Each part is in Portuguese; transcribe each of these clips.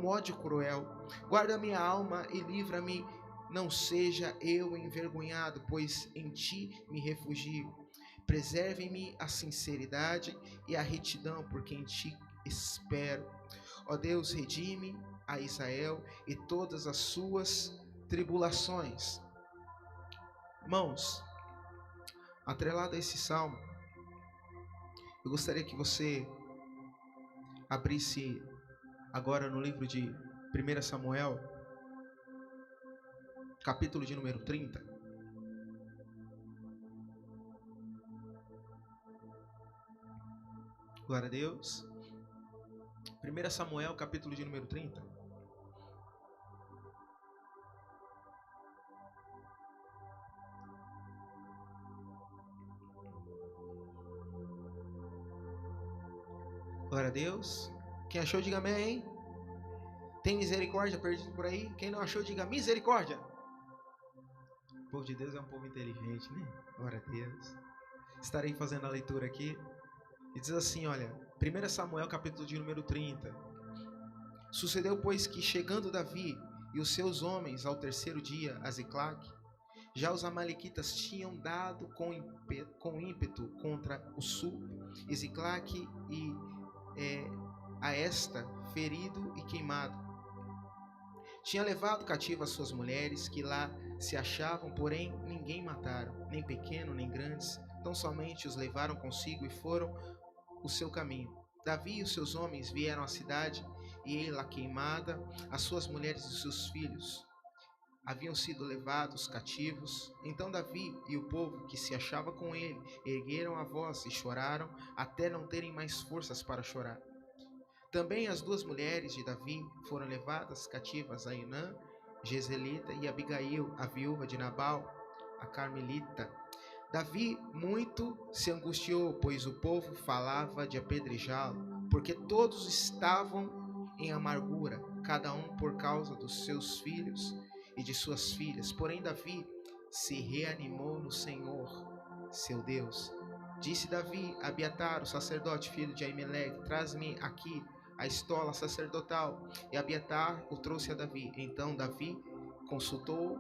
com ódio cruel. Guarda minha alma e livra-me, não seja eu envergonhado, pois em ti me refugio. Preserve-me a sinceridade e a retidão, porque em ti espero. Ó Deus, redime a Israel e todas as suas tribulações. Irmãos, atrelado a esse salmo, eu gostaria que você abrisse agora no livro de 1 Samuel, capítulo de número 30. Glória a Deus. 1 Samuel, capítulo de número 30. Glória a Deus. Quem achou, diga amém. Tem misericórdia perdido por aí? Quem não achou, diga misericórdia. O povo de Deus é um povo inteligente, né? Glória a Deus. Estarei fazendo a leitura aqui. E diz assim, olha, 1 Samuel, capítulo de número 30. Sucedeu, pois, que chegando Davi e os seus homens ao terceiro dia a Ziclague, já os amalequitas tinham dado com ímpeto contra o sul, e Ziclague e a esta ferido e queimado. Tinha levado cativo as suas mulheres, que lá se achavam, porém ninguém mataram, nem pequeno, nem grandes, tão somente os levaram consigo e foram o seu caminho. Davi e os seus homens vieram à cidade, e ei-la queimada, as suas mulheres e seus filhos haviam sido levados cativos. Então Davi e o povo que se achava com ele ergueram a voz e choraram, até não terem mais forças para chorar. Também as duas mulheres de Davi foram levadas cativas, Aínã, Jezreelita, e Abigail, a viúva de Nabal, a Carmelita. Davi muito se angustiou, pois o povo falava de apedrejá-lo, porque todos estavam em amargura, cada um por causa dos seus filhos e de suas filhas. Porém Davi se reanimou no Senhor, seu Deus. Disse Davi a Abiatar, o sacerdote, filho de Aimeleque: traz-me aqui a estola sacerdotal. E Abiatar o trouxe a Davi. Então Davi consultou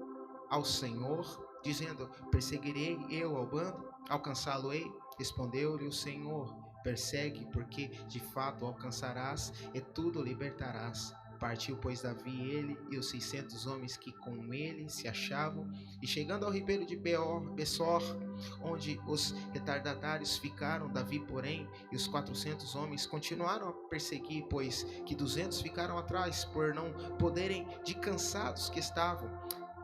ao Senhor, dizendo: perseguirei eu ao bando? Alcançá-lo-ei? Respondeu-lhe o Senhor: persegue, porque de fato alcançarás e tudo libertarás. Partiu, pois, Davi, ele e os 600 homens que com ele se achavam, e chegando ao ribeiro de Besor, onde os retardatários ficaram, Davi, porém, e os 400 homens continuaram a perseguir, pois que 200 ficaram atrás, por não poderem, de cansados que estavam,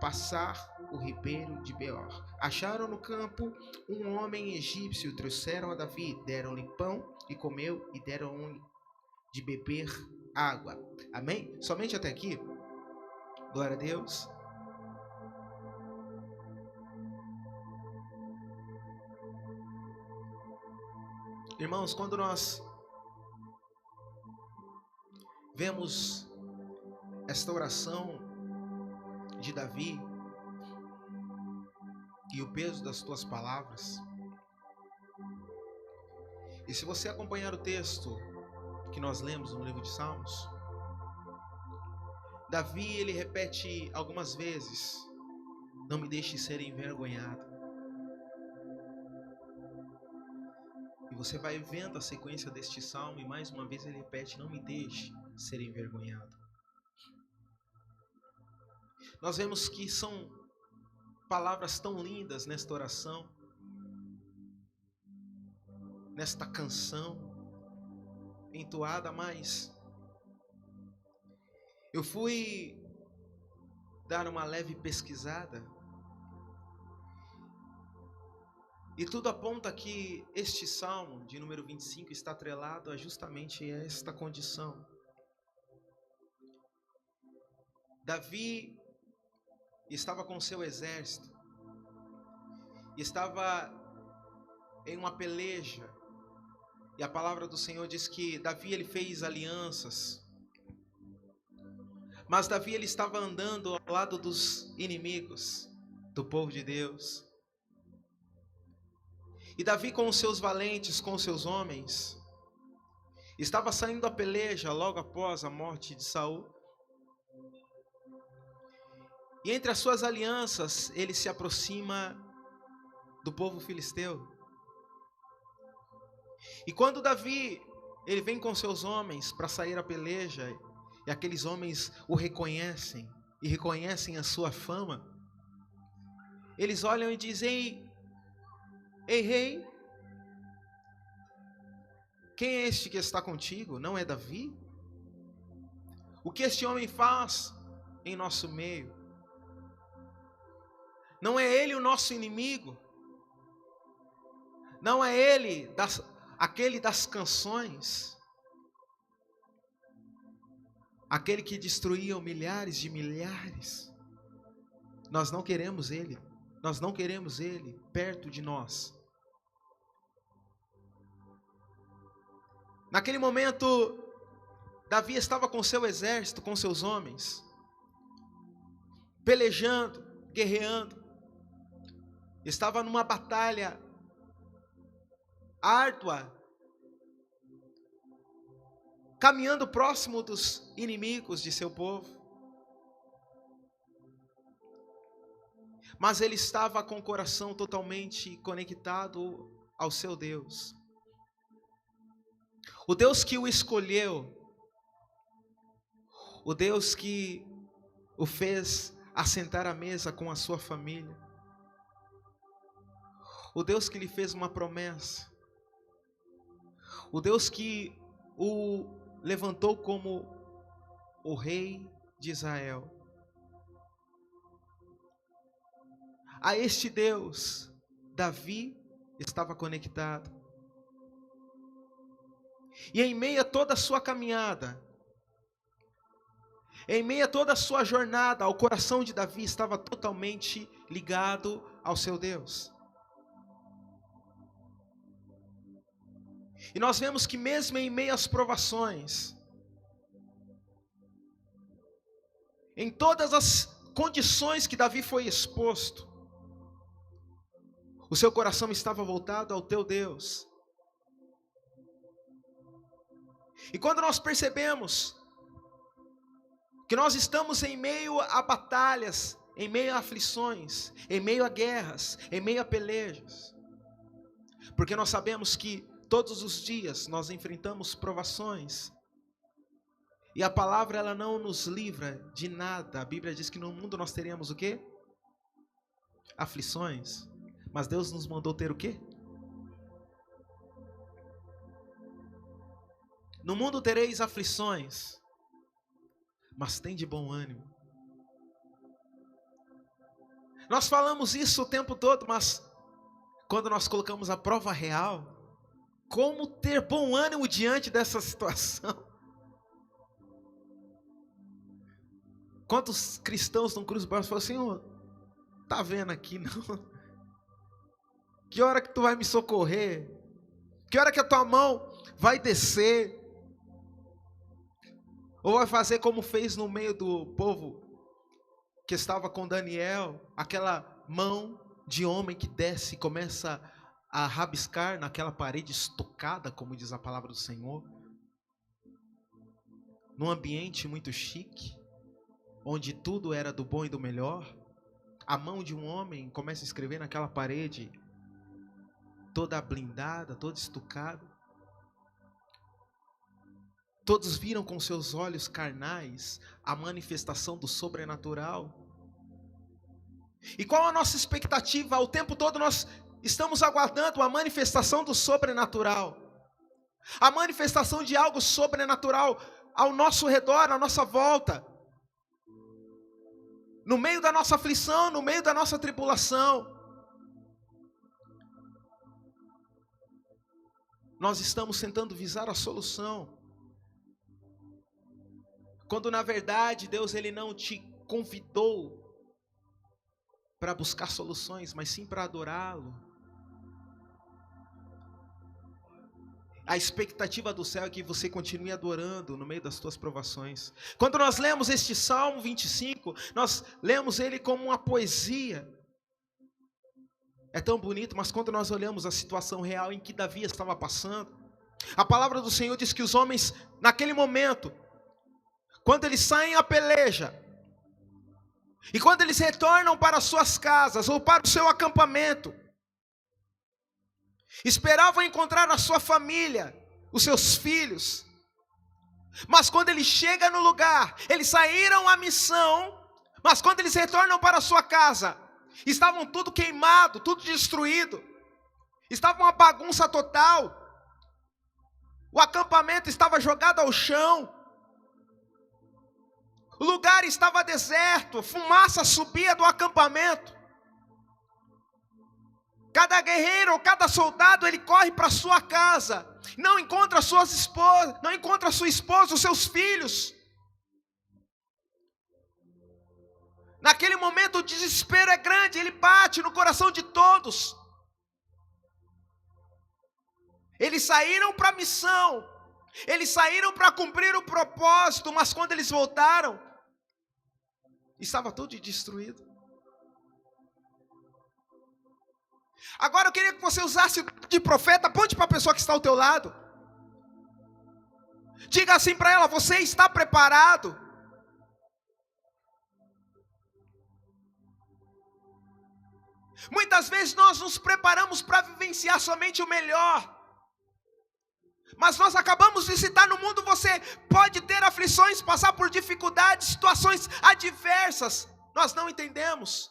passar o ribeiro de Beor. Acharam no campo um homem egípcio, trouxeram a Davi, deram-lhe pão e comeu, e deram-lhe de beber água. Amém? Somente até aqui? Glória a Deus. Irmãos, quando nós vemos esta oração de Davi e o peso das tuas palavras, e se você acompanhar o texto que nós lemos no livro de Salmos, Davi, ele repete algumas vezes: não me deixe ser envergonhado. E você vai vendo a sequência deste salmo, e mais uma vez ele repete: não me deixe ser envergonhado. Nós vemos que são palavras tão lindas nesta oração, nesta canção entoada, mas eu fui dar uma leve pesquisada e tudo aponta que este salmo de número 25 está atrelado a justamente esta condição. Davi estava com seu exército, estava em uma peleja, e a palavra do Senhor diz que Davi, ele fez alianças, mas Davi, ele estava andando ao lado dos inimigos do povo de Deus. E Davi, com os seus valentes, com os seus homens, estava saindo da peleja logo após a morte de Saul. E entre as suas alianças, ele se aproxima do povo filisteu. E quando Davi, ele vem com seus homens para sair à peleja, e aqueles homens o reconhecem, e reconhecem a sua fama, eles olham e dizem: ei rei, quem é este que está contigo? Não é Davi? O que este homem faz em nosso meio? Não é ele o nosso inimigo? Não é ele aquele das canções? Aquele que destruía milhares de milhares? Nós não queremos ele. Nós não queremos ele perto de nós. Naquele momento, Davi estava com seu exército, com seus homens, pelejando, guerreando. Estava numa batalha árdua, caminhando próximo dos inimigos de seu povo. Mas ele estava com o coração totalmente conectado ao seu Deus. O Deus que o escolheu, o Deus que o fez assentar à mesa com a sua família, o Deus que lhe fez uma promessa, o Deus que o levantou como o rei de Israel. A este Deus, Davi estava conectado. E em meio a toda a sua caminhada, em meio a toda a sua jornada, o coração de Davi estava totalmente ligado ao seu Deus. E nós vemos que mesmo em meio às provações, em todas as condições que Davi foi exposto, o seu coração estava voltado ao teu Deus. E quando nós percebemos que nós estamos em meio a batalhas, em meio a aflições, em meio a guerras, em meio a pelejas, porque nós sabemos que todos os dias nós enfrentamos provações, e a palavra ela não nos livra de nada. A Bíblia diz que no mundo nós teremos o quê? Aflições. Mas Deus nos mandou ter o quê? No mundo tereis aflições, mas tem de bom ânimo. Nós falamos isso o tempo todo, mas quando nós colocamos a prova real, como ter bom ânimo diante dessa situação? Quantos cristãos não cruzam os braços e falam: Senhor, tá vendo aqui não? Que hora que tu vai me socorrer? Que hora que a tua mão vai descer? Ou vai fazer como fez no meio do povo que estava com Daniel, aquela mão de homem que desce e começa a rabiscar naquela parede estocada, como diz a palavra do Senhor, num ambiente muito chique, onde tudo era do bom e do melhor. A mão de um homem começa a escrever naquela parede, toda blindada, toda estucada. Todos viram com seus olhos carnais a manifestação do sobrenatural. E qual a nossa expectativa? O tempo todo nós estamos aguardando a manifestação do sobrenatural, a manifestação de algo sobrenatural ao nosso redor, à nossa volta, no meio da nossa aflição, no meio da nossa tribulação. Nós estamos tentando visar a solução, quando na verdade Deus ele não te convidou para buscar soluções, mas sim para adorá-lo. A expectativa do céu é que você continue adorando no meio das suas provações. Quando nós lemos este Salmo 25, nós lemos ele como uma poesia. É tão bonito, mas quando nós olhamos a situação real em que Davi estava passando, a palavra do Senhor diz que os homens, naquele momento, quando eles saem à peleja, E quando eles retornam para suas casas ou para o seu acampamento, esperavam encontrar a sua família, os seus filhos. Mas quando ele chega no lugar, eles saíram à missão, mas quando eles retornam para a sua casa, estavam tudo queimado, tudo destruído. Estava uma bagunça total. O acampamento estava jogado ao chão. O lugar estava deserto, fumaça subia do acampamento. Cada guerreiro ou cada soldado, ele corre para sua casa, não encontra suas esposas, não encontra sua esposa, os seus filhos. Naquele momento o desespero é grande, ele bate no coração de todos. Eles saíram para a missão, eles saíram para cumprir o propósito, mas quando eles voltaram, estava tudo destruído. Agora eu queria que você usasse de profeta, aponte para a pessoa que está ao teu lado. Diga assim para ela: você está preparado? Muitas vezes nós nos preparamos para vivenciar somente o melhor. Mas nós acabamos de citar, no mundo você pode ter aflições, passar por dificuldades, situações adversas. Nós não entendemos.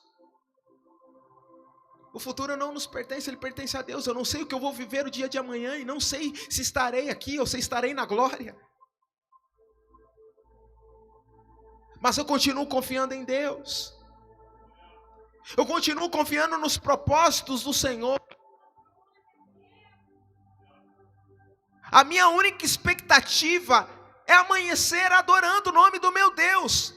O futuro não nos pertence, ele pertence a Deus. Eu não sei o que eu vou viver o dia de amanhã e não sei se estarei aqui ou se estarei na glória. Mas eu continuo confiando em Deus. Eu continuo confiando nos propósitos do Senhor. A minha única expectativa é amanhecer adorando o nome do meu Deus.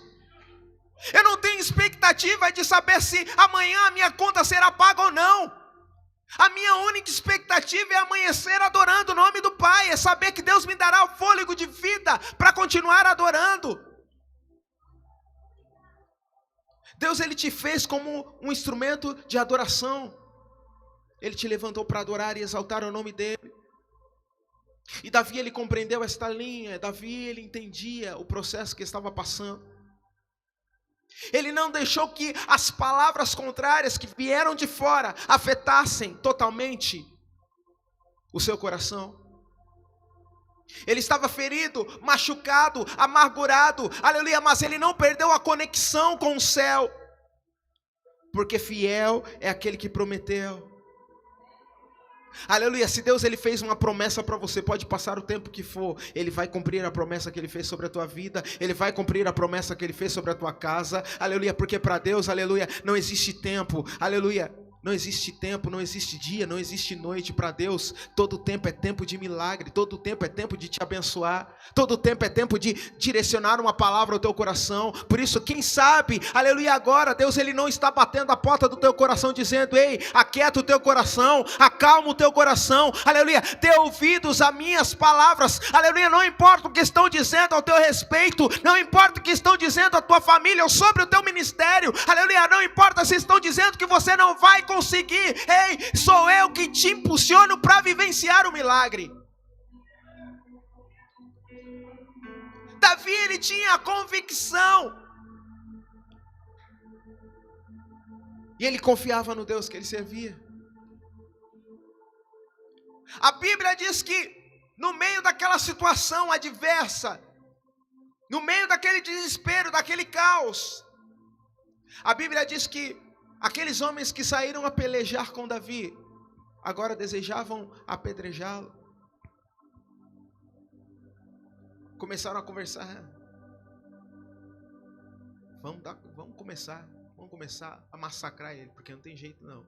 Eu não tenho expectativa de saber se amanhã a minha conta será paga ou não. A minha única expectativa é amanhecer adorando o nome do Pai. É saber que Deus me dará o fôlego de vida para continuar adorando. Deus, ele te fez como um instrumento de adoração. Ele te levantou para adorar e exaltar o nome dele. E Davi, ele compreendeu esta linha. Davi, ele entendia o processo que estava passando. Ele não deixou que as palavras contrárias que vieram de fora afetassem totalmente o seu coração. Ele estava ferido, machucado, amargurado, aleluia, mas ele não perdeu a conexão com o céu, porque fiel é aquele que prometeu. Aleluia, se Deus ele fez uma promessa para você, pode passar o tempo que for, ele vai cumprir a promessa que ele fez sobre a tua vida, ele vai cumprir a promessa que ele fez sobre a tua casa, aleluia, porque para Deus, aleluia, não existe tempo, aleluia, não existe tempo, não existe dia, não existe noite. Para Deus, todo tempo é tempo de milagre, todo tempo é tempo de te abençoar, todo tempo é tempo de direcionar uma palavra ao teu coração. Por isso, quem sabe, aleluia, agora Deus ele não está batendo a porta do teu coração dizendo: ei, aquieta o teu coração, acalma o teu coração, aleluia, dê ouvidos a minhas palavras, aleluia, não importa o que estão dizendo ao teu respeito, não importa o que estão dizendo à tua família ou sobre o teu ministério, aleluia, não importa se estão dizendo que você não vai conseguir, ei, sou eu que te impulsiono para vivenciar o milagre. Davi, ele tinha a convicção, e ele confiava no Deus que ele servia. A Bíblia diz que no meio daquela situação adversa, no meio daquele desespero, daquele caos, a Bíblia diz que aqueles homens que saíram a pelejar com Davi, agora desejavam apedrejá-lo. Começaram a conversar. Vamos começar a massacrar ele, porque não tem jeito não.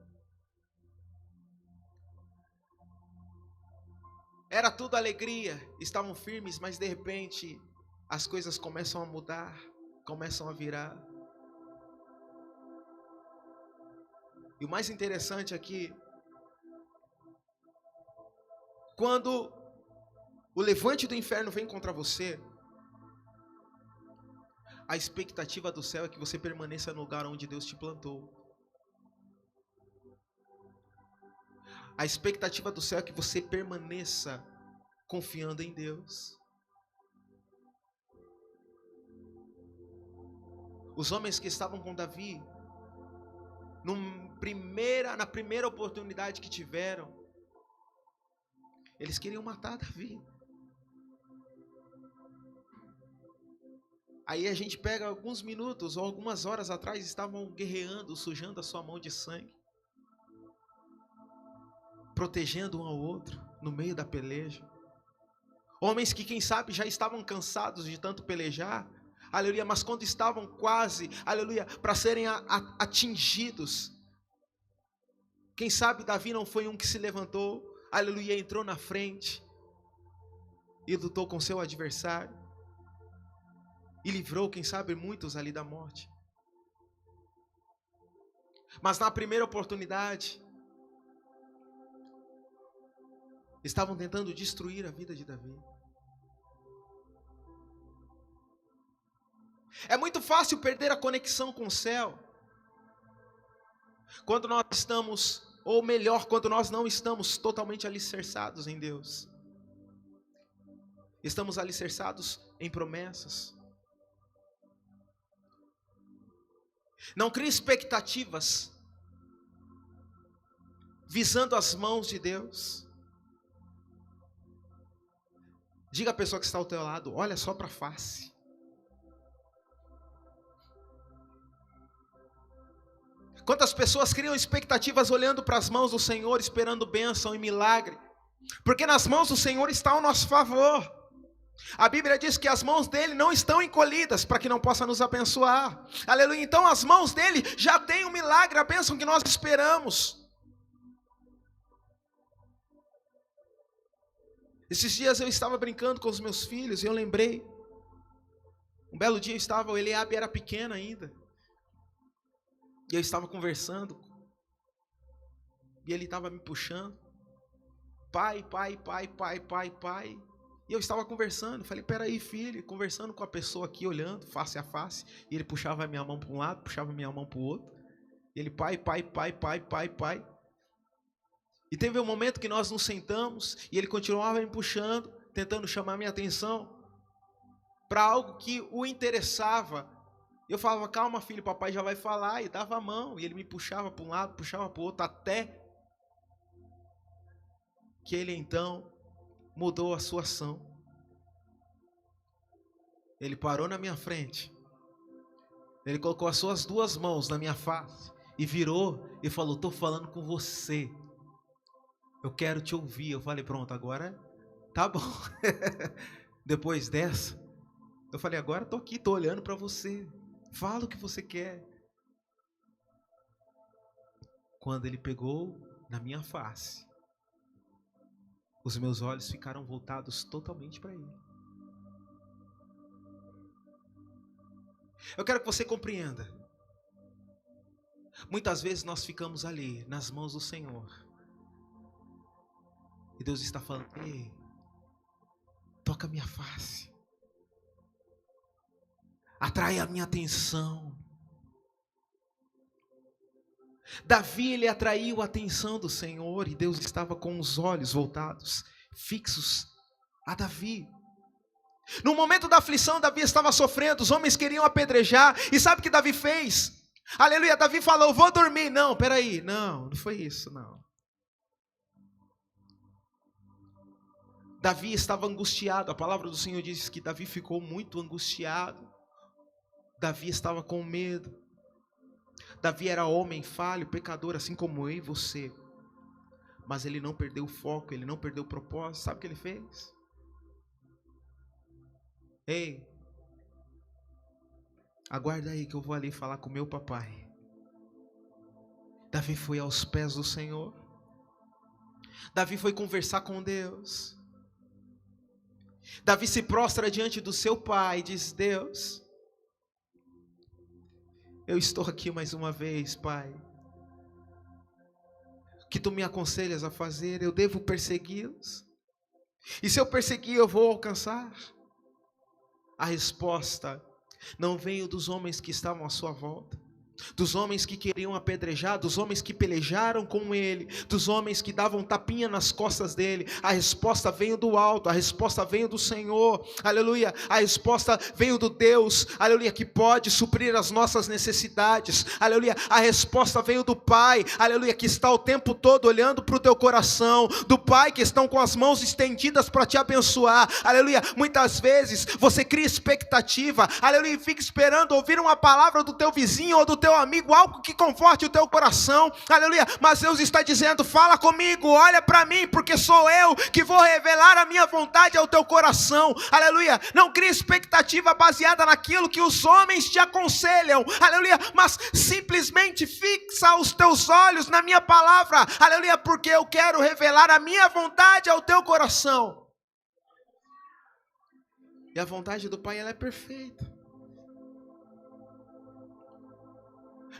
Era tudo alegria, estavam firmes, mas de repente as coisas começam a mudar, começam a virar. E o mais interessante aqui, quando o levante do inferno vem contra você, a expectativa do céu é que você permaneça no lugar onde Deus te plantou. A expectativa do céu é que você permaneça confiando em Deus. Os homens que estavam com Davi, na primeira oportunidade que tiveram, eles queriam matar Davi. Aí a gente pega alguns minutos ou algumas horas atrás, estavam guerreando, sujando a sua mão de sangue, protegendo um ao outro no meio da peleja. Homens que, quem sabe, já estavam cansados de tanto pelejar, aleluia, mas quando estavam quase, aleluia, para serem atingidos, quem sabe Davi não foi um que se levantou, aleluia, entrou na frente e lutou com seu adversário e livrou, quem sabe, muitos ali da morte. Mas na primeira oportunidade, estavam tentando destruir a vida de Davi. É muito fácil perder a conexão com o céu quando nós estamos, ou melhor, quando nós não estamos totalmente alicerçados em Deus. Estamos alicerçados em promessas. Não crie expectativas visando as mãos de Deus. Diga à pessoa que está ao teu lado, olha só para a face. Quantas pessoas criam expectativas olhando para as mãos do Senhor, esperando bênção e milagre? Porque nas mãos do Senhor está o nosso favor. A Bíblia diz que as mãos dele não estão encolhidas para que não possa nos abençoar. Aleluia. Então as mãos dele já têm o milagre, a bênção que nós esperamos. Esses dias eu estava brincando com os meus filhos e eu lembrei. Um belo dia o Eliabe era pequeno ainda. E eu estava conversando. E ele estava me puxando. Pai, pai, pai, pai, pai, pai. E eu estava conversando. Falei, peraí, filho. Conversando com a pessoa aqui, olhando, face a face. E ele puxava a minha mão para um lado, puxava a minha mão para o outro. E ele, pai, pai, pai, pai, pai, pai. E teve um momento que nós nos sentamos. E ele continuava me puxando, tentando chamar minha atenção para algo que o interessava. Eu falava, calma filho, papai já vai falar, e dava a mão, e ele me puxava para um lado, puxava para o outro, até que ele então mudou a sua ação. Ele parou na minha frente, ele colocou as suas duas mãos na minha face, e virou e falou, estou falando com você, eu quero te ouvir. Eu falei, pronto, agora tá bom. Depois dessa, eu falei, agora estou aqui, estou olhando para você. Fala o que você quer. Quando ele pegou na minha face, os meus olhos ficaram voltados totalmente para ele. Eu quero que você compreenda. Muitas vezes nós ficamos ali, nas mãos do Senhor. E Deus está falando, ei, toca a minha face. Atrai a minha atenção. Davi, ele atraiu a atenção do Senhor e Deus estava com os olhos voltados, fixos a Davi. No momento da aflição, Davi estava sofrendo, os homens queriam apedrejar, e sabe o que Davi fez? Aleluia, Davi falou, vou dormir. Não, peraí, não foi isso, não. Davi estava angustiado, a palavra do Senhor diz que Davi ficou muito angustiado. Davi estava com medo. Davi era homem falho, pecador, assim como eu e você. Mas ele não perdeu o foco, ele não perdeu o propósito. Sabe o que ele fez? Ei, aguarda aí que eu vou ali falar com meu papai. Davi foi aos pés do Senhor. Davi foi conversar com Deus. Davi se prostra diante do seu pai e diz, Deus, eu estou aqui mais uma vez, Pai. O que tu me aconselhas a fazer? Eu devo persegui-los? E se eu perseguir, eu vou alcançar? A resposta não veio dos homens que estavam à sua volta. dos homens que queriam apedrejar, dos homens que pelejaram com ele, dos homens que davam tapinha nas costas dele. A resposta veio do alto, a resposta veio do Senhor, aleluia. A resposta veio do Deus, aleluia, que pode suprir as nossas necessidades, aleluia. A resposta veio do Pai, aleluia, que está o tempo todo olhando para o teu coração, do Pai que estão com as mãos estendidas para te abençoar, aleluia. Muitas vezes você cria expectativa, aleluia, e fica esperando ouvir uma palavra do teu vizinho ou do teu amigo, algo que conforte o teu coração, aleluia. Mas Deus está dizendo: fala comigo, olha para mim, porque sou eu que vou revelar a minha vontade ao teu coração, aleluia. Não crie expectativa baseada naquilo que os homens te aconselham, aleluia, mas simplesmente fixa os teus olhos na minha palavra, aleluia, porque eu quero revelar a minha vontade ao teu coração. E a vontade do Pai, ela é perfeita.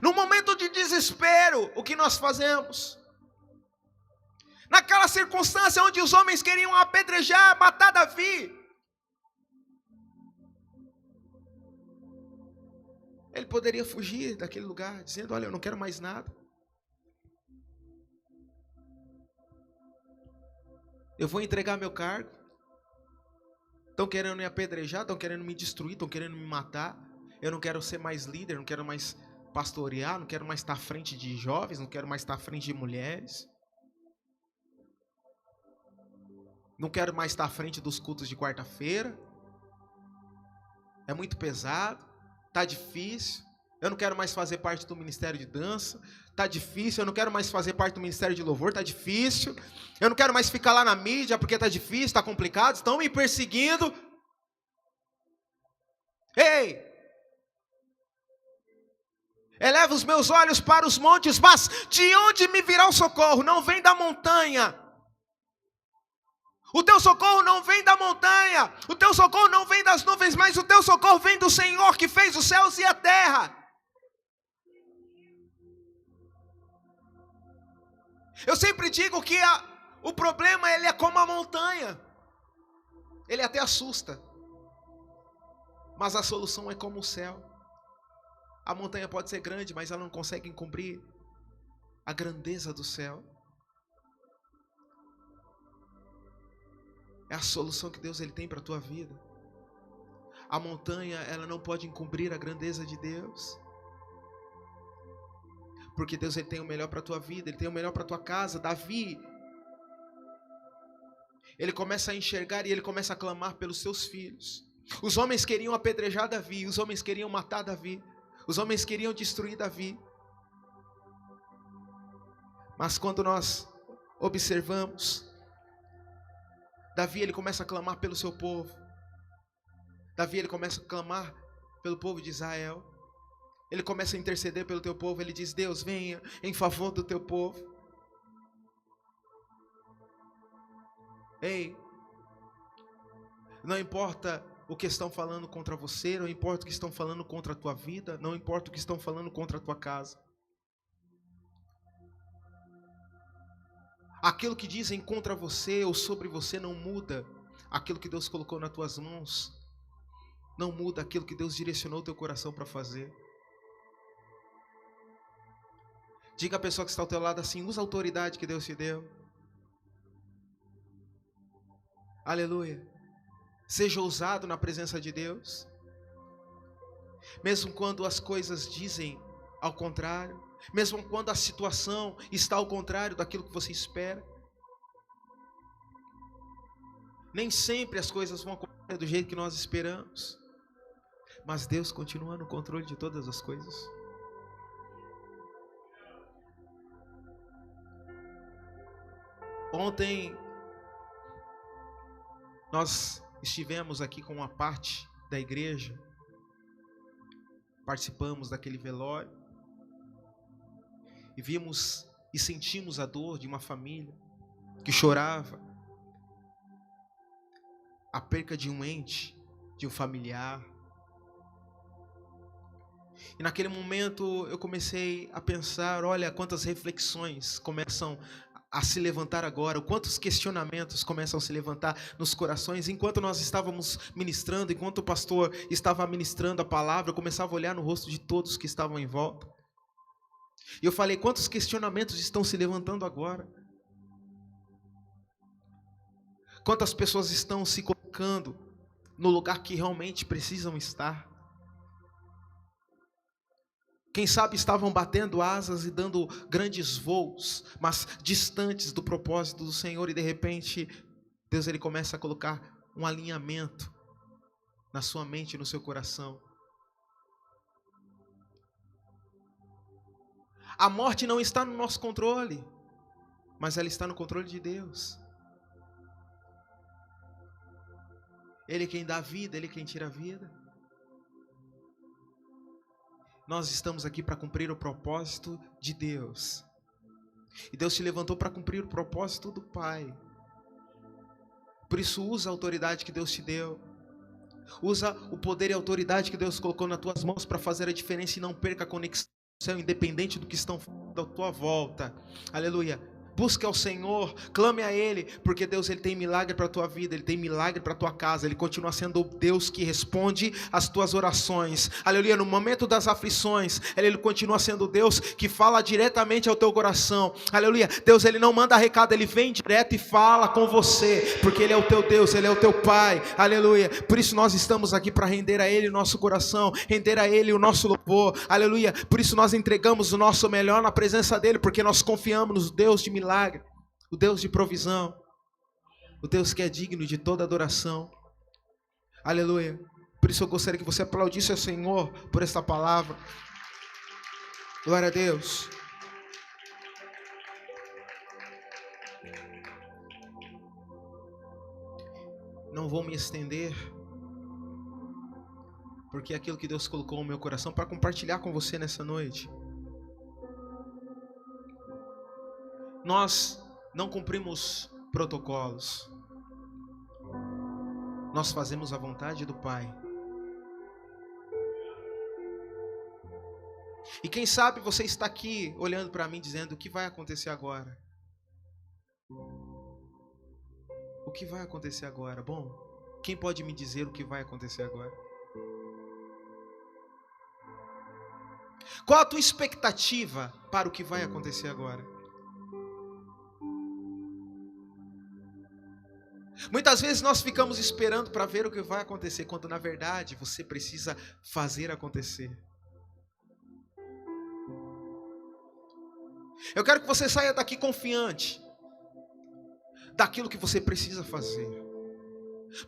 No momento de desespero, o que nós fazemos? Naquela circunstância onde os homens queriam apedrejar, matar Davi, ele poderia fugir daquele lugar, dizendo: olha, eu não quero mais nada. Eu vou entregar meu cargo. Estão querendo me apedrejar, estão querendo me destruir, estão querendo me matar. Eu não quero ser mais líder, não quero mais pastorear, não quero mais estar à frente de jovens, não quero mais estar à frente de mulheres. Não quero mais estar à frente dos cultos de quarta-feira. É muito pesado, está difícil. Eu não quero mais fazer parte do ministério de dança, está difícil. Eu não quero mais fazer parte do ministério de louvor, está difícil. Eu não quero mais ficar lá na mídia porque está difícil, está complicado, estão me perseguindo. Ei! Eleva os meus olhos para os montes, mas de onde me virá o socorro? Não vem da montanha. O teu socorro não vem da montanha, o teu socorro não vem das nuvens, mas o teu socorro vem do Senhor que fez os céus e a terra. Eu sempre digo que o problema, ele é como a montanha. Ele até assusta, mas a solução é como o céu. A montanha pode ser grande, mas ela não consegue encobrir a grandeza do céu. É a solução que Deus, ele tem para a tua vida. A montanha, ela não pode encobrir a grandeza de Deus. Porque Deus, ele tem o melhor para a tua vida, ele tem o melhor para a tua casa. Davi, ele começa a enxergar e ele começa a clamar pelos seus filhos. Os homens queriam apedrejar Davi, os homens queriam matar Davi, os homens queriam destruir Davi. Mas quando nós observamos, Davi, ele começa a clamar pelo seu povo. Davi, ele começa a clamar pelo povo de Israel. Ele começa a interceder pelo teu povo. Ele diz: Deus, venha em favor do teu povo. Ei, não importa o que estão falando contra você, não importa o que estão falando contra a tua vida, não importa o que estão falando contra a tua casa. Aquilo que dizem contra você ou sobre você não muda aquilo que Deus colocou nas tuas mãos. Não muda aquilo que Deus direcionou o teu coração para fazer. Diga à pessoa que está ao teu lado assim: usa a autoridade que Deus te deu. Aleluia. Seja ousado na presença de Deus. Mesmo quando as coisas dizem ao contrário. Mesmo quando a situação está ao contrário daquilo que você espera. Nem sempre as coisas vão acontecer do jeito que nós esperamos. Mas Deus continua no controle de todas as coisas. Ontem nós estivemos aqui com uma parte da igreja. Participamos daquele velório. E vimos e sentimos a dor de uma família que chorava. A perca de um ente, de um familiar. E naquele momento eu comecei a pensar, olha quantas reflexões começam a se levantar agora, quantos questionamentos começam a se levantar nos corações. Enquanto nós estávamos ministrando, enquanto o pastor estava ministrando a palavra, eu começava a olhar no rosto de todos que estavam em volta. E eu falei, quantos questionamentos estão se levantando agora? Quantas pessoas estão se colocando no lugar que realmente precisam estar? Quem sabe estavam batendo asas e dando grandes voos, mas distantes do propósito do Senhor, e de repente Deus ele começa a colocar um alinhamento na sua mente e no seu coração. A morte não está no nosso controle, mas ela está no controle de Deus. Ele é quem dá a vida, Ele é quem tira a vida. Nós estamos aqui para cumprir o propósito de Deus. E Deus te levantou para cumprir o propósito do Pai. Por isso usa a autoridade que Deus te deu. Usa o poder e a autoridade que Deus colocou nas tuas mãos para fazer a diferença e não perca a conexão, independente do que estão à tua volta. Aleluia. Busque ao Senhor, clame a Ele, porque Deus ele tem milagre para a tua vida, Ele tem milagre para a tua casa, Ele continua sendo o Deus que responde às tuas orações, aleluia, no momento das aflições, Ele continua sendo o Deus que fala diretamente ao teu coração, aleluia. Deus ele não manda recado, Ele vem direto e fala com você, porque Ele é o teu Deus, Ele é o teu Pai, aleluia. Por isso nós estamos aqui para render a Ele o nosso coração, render a Ele o nosso louvor, aleluia. Por isso nós entregamos o nosso melhor na presença dEle, porque nós confiamos no Deus de milagre, o Deus de provisão, o Deus que é digno de toda adoração, aleluia. Por isso eu gostaria que você aplaudisse ao Senhor por esta palavra. Glória a Deus. Não vou me estender, porque é aquilo que Deus colocou no meu coração para compartilhar com você nessa noite. Nós não cumprimos protocolos. Nós fazemos a vontade do Pai. E quem sabe você está aqui olhando para mim dizendo: o que vai acontecer agora? O que vai acontecer agora? Bom, quem pode me dizer o que vai acontecer agora? Qual a tua expectativa para o que vai acontecer agora? Muitas vezes nós ficamos esperando para ver o que vai acontecer, quando na verdade você precisa fazer acontecer. Eu quero que você saia daqui confiante daquilo que você precisa fazer.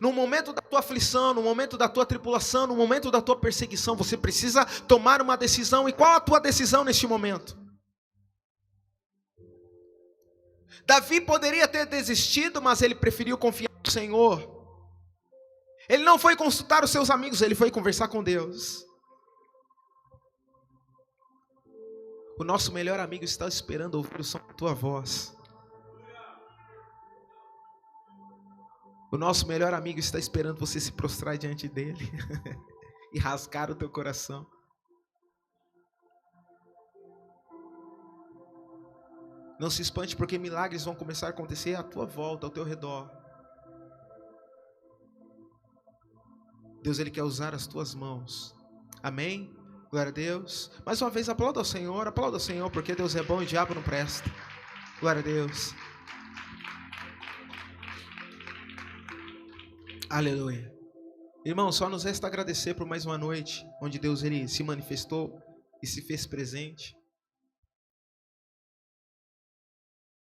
No momento da tua aflição, no momento da tua tribulação, no momento da tua perseguição, você precisa tomar uma decisão. E qual a tua decisão neste momento? Davi poderia ter desistido, mas ele preferiu confiar no Senhor. Ele não foi consultar os seus amigos, ele foi conversar com Deus. O nosso melhor amigo está esperando ouvir o som da tua voz. O nosso melhor amigo está esperando você se prostrar diante dele e rasgar o teu coração. Não se espante, porque milagres vão começar a acontecer à tua volta, ao teu redor. Deus ele quer usar as tuas mãos. Amém? Glória a Deus. Mais uma vez aplauda ao Senhor, porque Deus é bom e o diabo não presta. Glória a Deus. Aleluia. Irmão, só nos resta agradecer por mais uma noite onde Deus ele se manifestou e se fez presente.